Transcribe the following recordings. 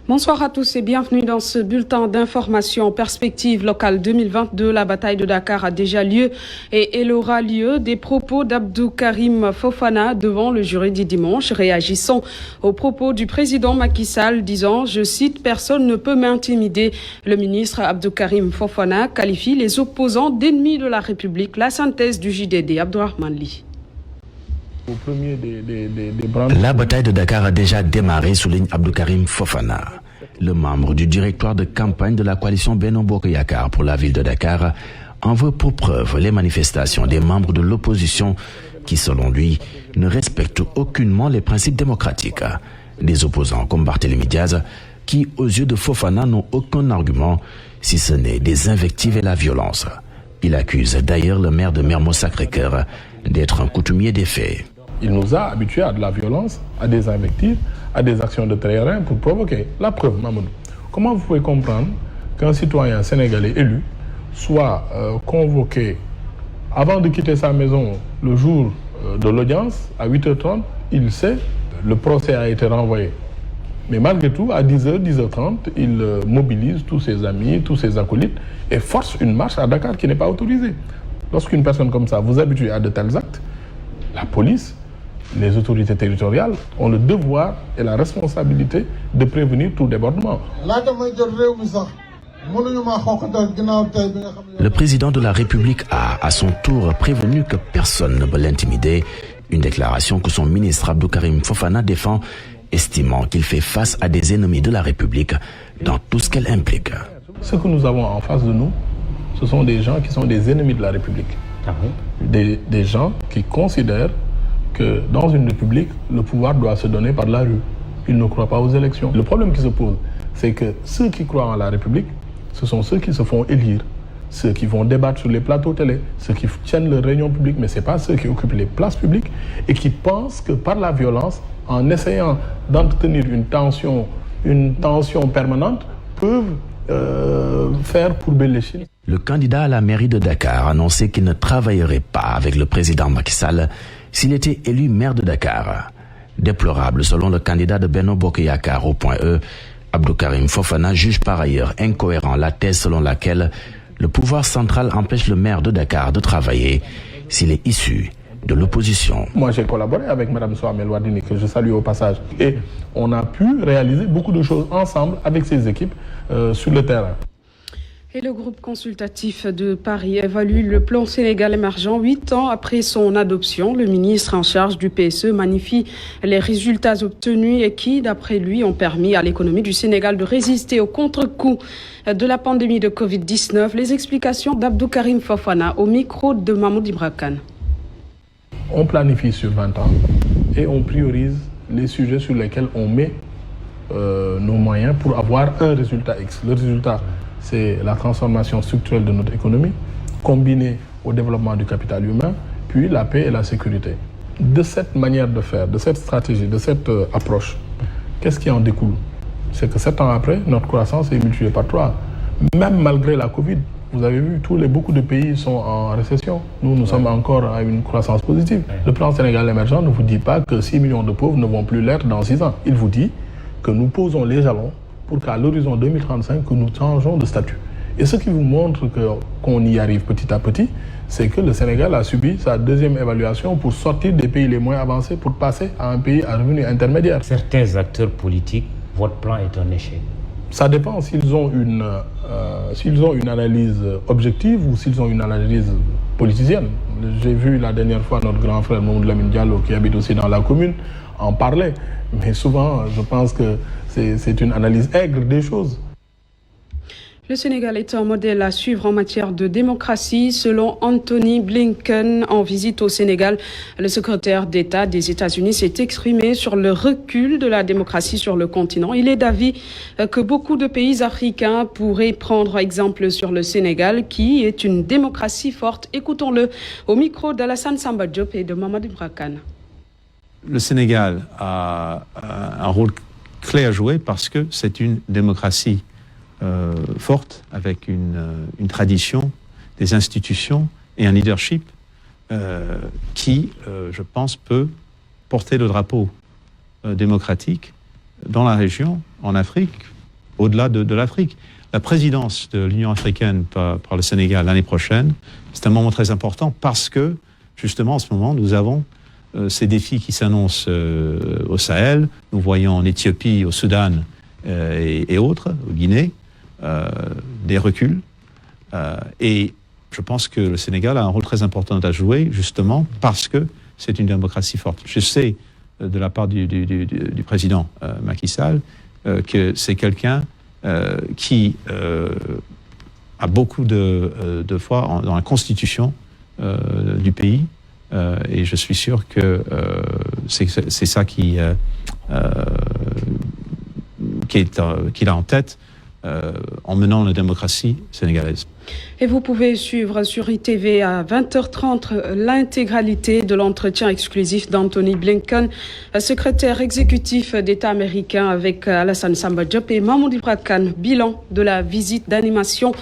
Bonsoir à tous et bienvenue dans ce bulletin d'information perspective locale 2022. La bataille de Dakar a déjà lieu et elle aura lieu. Des propos d'Abdou Karim Fofana devant le jury du dimanche, réagissant aux propos du président Macky Sall disant, je cite, « Personne ne peut m'intimider ». Le ministre Abdou Karim Fofana qualifie les opposants d'ennemis de la République. La synthèse du JDD, Abdourahmane Ly. La bataille de Dakar a déjà démarré, souligne Abdou Karim Fofana. Le membre du directoire de campagne de la coalition Benno Bokk Yakaar pour la ville de Dakar en veut pour preuve les manifestations des membres de l'opposition qui, selon lui, ne respectent aucunement les principes démocratiques. Des opposants comme Barthélémy Diaz qui, aux yeux de Fofana, n'ont aucun argument si ce n'est des invectives et la violence. Il accuse d'ailleurs le maire de Mermoz Sacré-Cœur d'être un coutumier des faits. Il nous a habitués à de la violence, à des invectives, à des actions de terrain pour provoquer. La preuve, Mamadou. Comment vous pouvez comprendre qu'un citoyen sénégalais élu soit convoqué avant de quitter sa maison le jour de l'audience, à 8h30, il sait, le procès a été renvoyé. Mais malgré tout, à 10h, 10h30, il mobilise tous ses amis, tous ses acolytes et force une marche à Dakar qui n'est pas autorisée. Lorsqu'une personne comme ça vous habitue à de tels actes, la police, les autorités territoriales ont le devoir et la responsabilité de prévenir tout débordement. Le président de la République a, à son tour, prévenu que personne ne peut l'intimider. Une déclaration que son ministre Abdou Karim Fofana défend, estimant qu'il fait face à des ennemis de la République dans tout ce qu'elle implique. Ce que nous avons en face de nous, ce sont des gens qui sont des ennemis de la République. Des gens qui considèrent que dans une république, le pouvoir doit se donner par la rue. Ils ne croient pas aux élections. Le problème qui se pose, c'est que ceux qui croient en la République, ce sont ceux qui se font élire, ceux qui vont débattre sur les plateaux télé, ceux qui tiennent leurs réunions publiques, mais ce n'est pas ceux qui occupent les places publiques et qui pensent que par la violence, en essayant d'entretenir une tension permanente, peuvent faire courber l'échine. Le candidat à la mairie de Dakar a annoncé qu'il ne travaillerait pas avec le président Macky Sall s'il était élu maire de Dakar. Déplorable selon le candidat de Benno Bokk Yakaar au point E, Abdou Karim Fofana juge par ailleurs incohérent la thèse selon laquelle le pouvoir central empêche le maire de Dakar de travailler s'il est issu de l'opposition. Moi, j'ai collaboré avec Mme Soham El Wardini, que je salue au passage. Et on a pu réaliser beaucoup de choses ensemble avec ses équipes sur le terrain. Et le groupe consultatif de Paris évalue le plan Sénégal émergent 8 ans après son adoption. Le ministre en charge du PSE magnifie les résultats obtenus et qui, d'après lui, ont permis à l'économie du Sénégal de résister au contre-coup de la pandémie de Covid-19. Les explications d'Abdou Karim Fofana au micro de Mahmoud Ibra Kane. On planifie sur 20 ans et on priorise les sujets sur lesquels on met nos moyens pour avoir un résultat X. Le résultat, c'est la transformation structurelle de notre économie, combinée au développement du capital humain, puis la paix et la sécurité. De cette manière de faire, de cette stratégie, de cette approche, qu'est-ce qui en découle? C'est que 7 ans après, notre croissance est multipliée par 3. Même malgré la Covid, vous avez vu, beaucoup de pays sont en récession. Nous sommes encore à une croissance positive. Le plan Sénégal émergent ne vous dit pas que 6 millions de pauvres ne vont plus l'être dans 6 ans. Il vous dit que nous posons les jalons pour qu'à l'horizon 2035, que nous changeons de statut. Et ce qui vous montre qu'on y arrive petit à petit, c'est que le Sénégal a subi sa deuxième évaluation pour sortir des pays les moins avancés pour passer à un pays à revenu intermédiaire. Certains acteurs politiques, votre plan est un échec. Ça dépend s'ils ont une analyse objective ou s'ils ont une analyse politicienne. J'ai vu la dernière fois notre grand frère Mamadou Lamine Diallo, qui habite aussi dans la commune, en parler. Mais souvent, je pense que c'est une analyse aigre des choses. Le Sénégal est un modèle à suivre en matière de démocratie, selon Anthony Blinken. En visite au Sénégal, le secrétaire d'État des États-Unis s'est exprimé sur le recul de la démocratie sur le continent. Il est d'avis que beaucoup de pays africains pourraient prendre exemple sur le Sénégal, qui est une démocratie forte. Écoutons-le au micro d'Alassane Samba Diop et de Mamadou Ibra Kane. Le Sénégal a un rôle clé à jouer parce que c'est une démocratie forte, avec une tradition, des institutions et un leadership qui, je pense, peut porter le drapeau démocratique dans la région, en Afrique, au-delà de l'Afrique. La présidence de l'Union africaine par le Sénégal l'année prochaine, c'est un moment très important parce que, justement, en ce moment, nous avons ces défis qui s'annoncent au Sahel. Nous voyons en Éthiopie, au Soudan et autres, au Guinée, des reculs. Et je pense que le Sénégal a un rôle très important à jouer, justement, parce que c'est une démocratie forte. Je sais, de la part du président Macky Sall, que c'est quelqu'un qui a beaucoup de foi dans la constitution du pays, et je suis sûr que c'est ça qu'il a en tête en menant la démocratie sénégalaise. Et vous pouvez suivre sur ITV à 20h30 l'intégralité de l'entretien exclusif d'Anthony Blinken, secrétaire exécutif d'État américain, avec Alassane Samba Diop et Mahmoud Ibra Kane. Bilan de la visite d'animation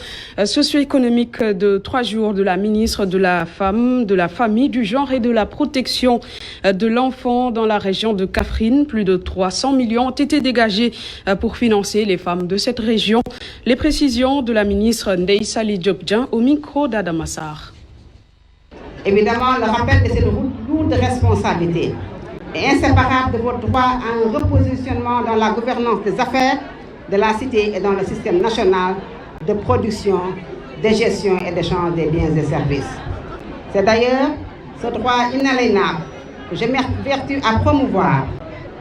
socio-économique de 3 jours de la ministre de la Femme, de la Famille, du Genre et de la Protection de l'Enfant dans la région de Kaffrine. Plus de 300 millions ont été dégagés pour financer les femmes de cette région. Les précisions de la ministre Ndeye Saly Diop Dieng au micro d'Adamassar. Évidemment, le rappel de cette lourde responsabilité est inséparable de votre droit à un repositionnement dans la gouvernance des affaires de la cité et dans le système national de production, de gestion et d'échange des biens et services. C'est d'ailleurs ce droit inaliénable que je m'évertue à promouvoir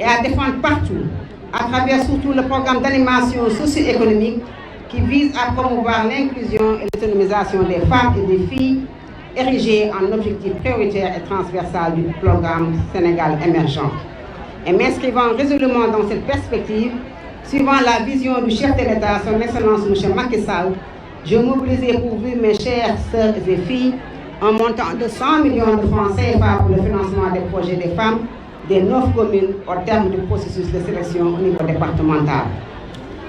et à défendre partout, à travers surtout le programme d'animation socio-économique qui vise à promouvoir l'inclusion et l'autonomisation des femmes et des filles, érigé en objectif prioritaire et transversal du programme Sénégal émergent. Et m'inscrivant résolument dans cette perspective, suivant la vision du chef de l'État, son Excellence M. Macky Sall, je mobilisais pour vous, mes chères sœurs et filles, un montant de 100 millions de francs CFA pour le financement des projets des femmes des 9 communes au terme du processus de sélection au niveau départemental.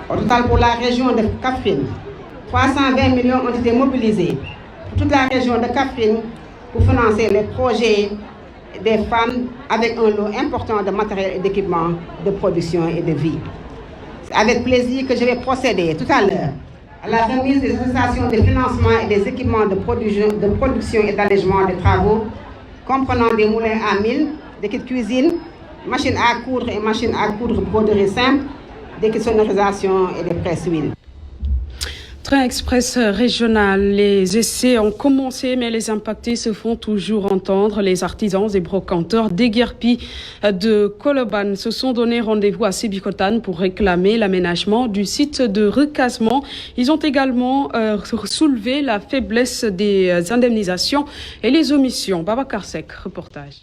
Au total, pour la région de Kaffrine, 320 millions ont été mobilisés pour toute la région de Kaffrine pour financer les projets des femmes avec un lot important de matériel et d'équipements de production et de vie. C'est avec plaisir que je vais procéder tout à l'heure à la remise des autorisations de financement et des équipements de production et d'allègement des travaux, comprenant des moulins à mil, des kits cuisine, machines à coudre et machines à coudre broderie simple, des kits sonorisation et des presses-huiles. Train express régional, les essais ont commencé, mais les impactés se font toujours entendre. Les artisans et brocanteurs d'Eguerpi de Colobane se sont donné rendez-vous à Sébikotane pour réclamer l'aménagement du site de recasement. Ils ont également soulevé la faiblesse des indemnisations et les omissions. Babacar Seck, reportage.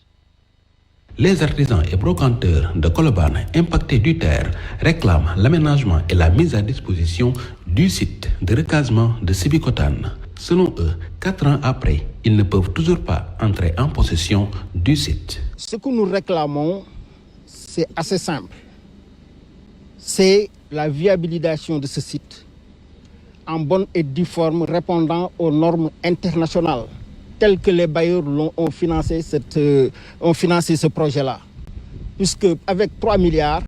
Les artisans et brocanteurs de Colobane impactés du terre réclament l'aménagement et la mise à disposition du site de recasement de Sébikotane. Selon eux, 4 ans après, ils ne peuvent toujours pas entrer en possession du site. Ce que nous réclamons, c'est assez simple. C'est la viabilisation de ce site en bonne et due forme répondant aux normes internationales telles que les bailleurs ont financé ce projet-là. Puisque avec 3 milliards,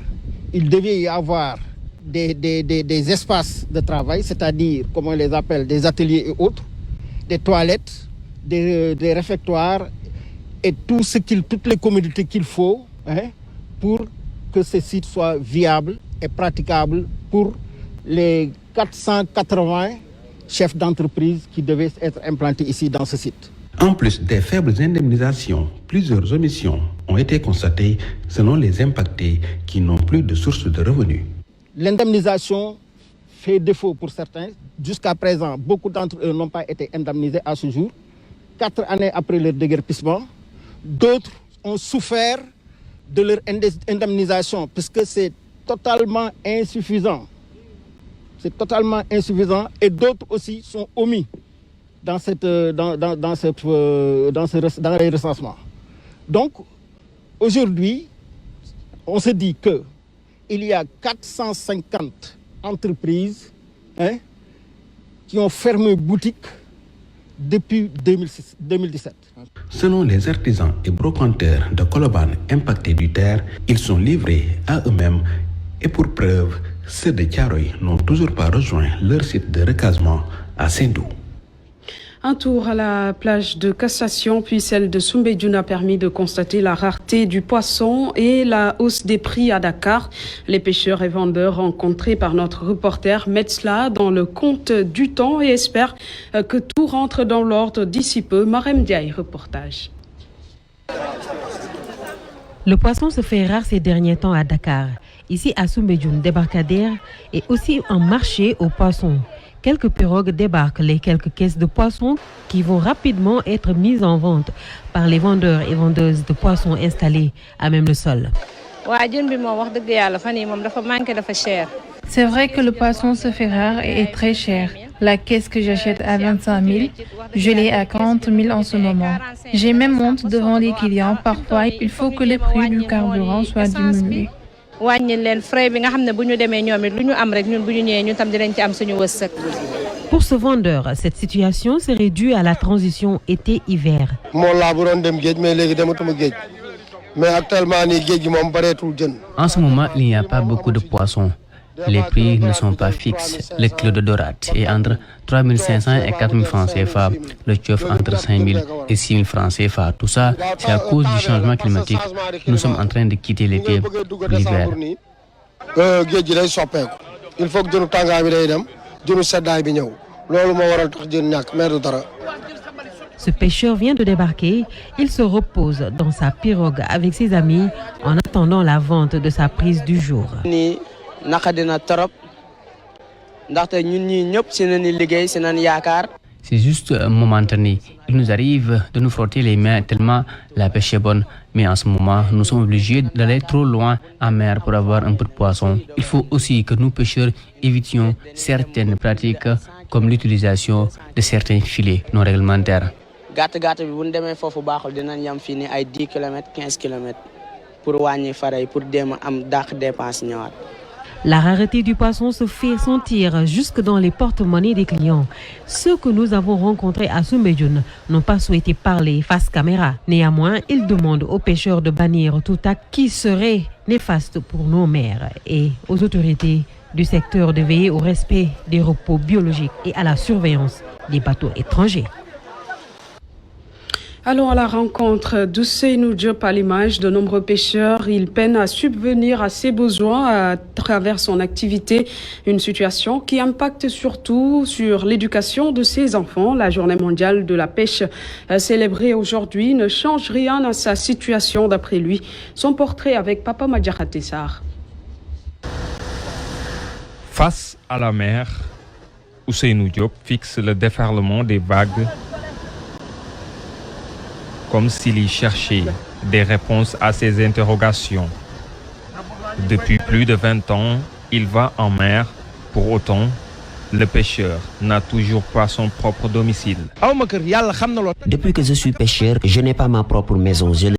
il devait y avoir des espaces de travail, c'est-à-dire, comment on les appelle, des ateliers et autres, des toilettes, des réfectoires et toutes les commodités qu'il faut pour que ce site soit viable et praticable pour les 480 chefs d'entreprise qui devaient être implantés ici dans ce site. En plus des faibles indemnisations, plusieurs omissions ont été constatées selon les impactés qui n'ont plus de source de revenus. L'indemnisation fait défaut pour certains. Jusqu'à présent, beaucoup d'entre eux n'ont pas été indemnisés à ce jour. 4 années après leur déguerpissement, d'autres ont souffert de leur indemnisation puisque c'est totalement insuffisant. C'est totalement insuffisant et d'autres aussi sont omis dans les recensements. Donc, aujourd'hui, on se dit qu'il y a 450 entreprises qui ont fermé boutique depuis 2017. Selon les artisans et brocanteurs de Colobane impactés du terre, ils sont livrés à eux-mêmes et pour preuve, Ceux de Thiaroye n'ont toujours pas rejoint leur site de recasement à Sendou. Un tour à la plage de Cassation puis celle de Soumbédioune a permis de constater la rareté du poisson et la hausse des prix à Dakar. Les pêcheurs et vendeurs rencontrés par notre reporter mettent cela dans le compte du temps et espèrent que tout rentre dans l'ordre d'ici peu. Marem Diaye, reportage. Le poisson se fait rare ces derniers temps à Dakar. Ici à Soumbédioune, débarcadère et aussi un marché aux poissons. Quelques pirogues débarquent les quelques caisses de poissons qui vont rapidement être mises en vente par les vendeurs et vendeuses de poissons installés à même le sol. C'est vrai que le poisson se fait rare et est très cher. La caisse que j'achète à 25 000, je l'ai à 40 000 en ce moment. J'ai même honte devant les clients. Parfois, il faut que le prix du carburant soit diminué. Pour ce vendeur, cette situation serait due à la transition été-hiver. En ce moment, il n'y a pas beaucoup de poissons. Les prix ne sont pas fixes. Le kilo de dorade est entre 3 500 et 4 000 francs CFA. Le tchèvre entre 5 000 et 6 000 francs CFA. Tout ça, c'est à cause du changement climatique. Nous sommes en train de quitter l'été pour l'hiver. Il faut que nous Ce pêcheur vient de débarquer. Il se repose dans sa pirogue avec ses amis en attendant la vente de sa prise du jour. C'est juste momentané. Il nous arrive de nous frotter les mains tellement la pêche est bonne. Mais en ce moment, nous sommes obligés d'aller trop loin en mer pour avoir un peu de poisson. Il faut aussi que nous pêcheurs évitions certaines pratiques comme l'utilisation de certains filets non réglementaires. La rareté du poisson se fait sentir jusque dans les porte-monnaies des clients. Ceux que nous avons rencontrés à Soumbédioune n'ont pas souhaité parler face caméra. Néanmoins, ils demandent aux pêcheurs de bannir tout acte qui serait néfaste pour nos mers et aux autorités du secteur de veiller au respect des repos biologiques et à la surveillance des bateaux étrangers. Allons à la rencontre d'Ousseynou Diop à l'image. De nombreux pêcheurs, ils peinent à subvenir à ses besoins à travers son activité. Une situation qui impacte surtout sur l'éducation de ses enfants. La journée mondiale de la pêche célébrée aujourd'hui ne change rien à sa situation d'après lui. Son portrait avec Papa Madjakate Sarr. Face à la mer, Ousseynou Diop fixe le déferlement des vagues comme s'il y cherchait des réponses à ses interrogations. Depuis plus de 20 ans, il va en mer. Pour autant, le pêcheur n'a toujours pas son propre domicile. Depuis que je suis pêcheur, je n'ai pas ma propre maison.